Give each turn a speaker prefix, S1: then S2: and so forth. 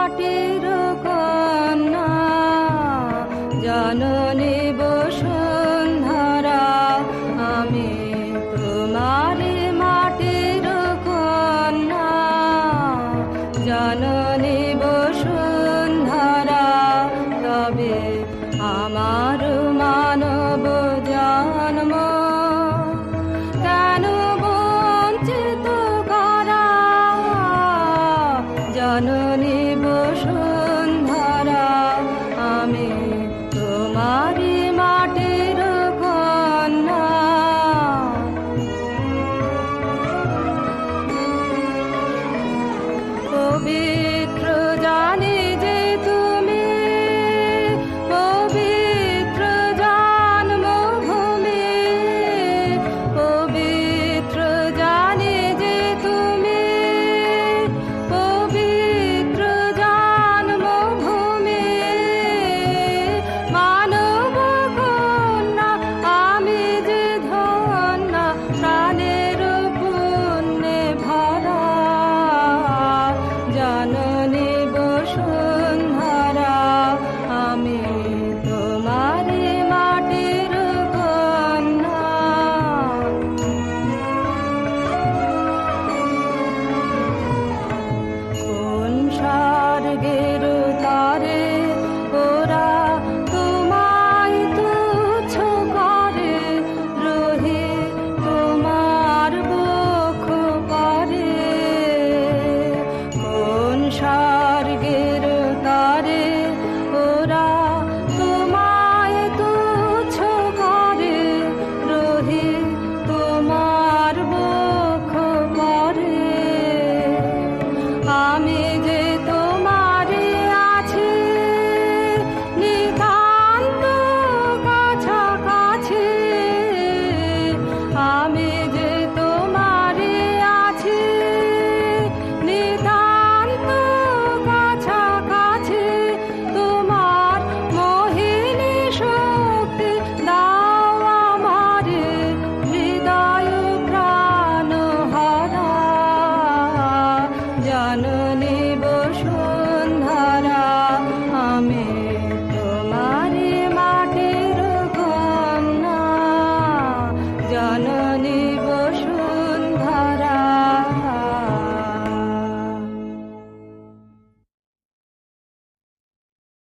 S1: মাটির কন্যা জননী বসুন্ধরা, আমি তোমারি মাটির কন্যা জননী বসুন্ধরা। তবে আমার মানব জন্ম কেন বঞ্চিত করা, জননী বসুন্ধরা, আমি তোমারি মাটির কন্যা। পবিত্র জানি যে তুমি, পবিত্র জন্মভূমি, পবিত্র জানি যে তুমি, পবিত্র জন্মভূমি। মানব কন্যা আমি যে ধন্য, প্রাণের পুণ্যে ভরা, জননী বসুন্ধরা, আমি তোমারি মাটির কন্যা। কোন স্বর্গের তারে ওরা তোমায় তুচ্ছ করে, রহি তোমার বক্ষ পারে। কোন স্বর্গের তারে ওরা তোমায় তুচ্ছ করে, রহি তোমার বক্ষ পারে। আমি যে তোমারে আছি নিতান্ত কাছাকাছি, আমি যে তোমারে আছি নিতান্ত কাছাকাছি। তোমার মোহিনী শক্তি দাও আমারে, হৃদয় প্রাণ হারা, জানো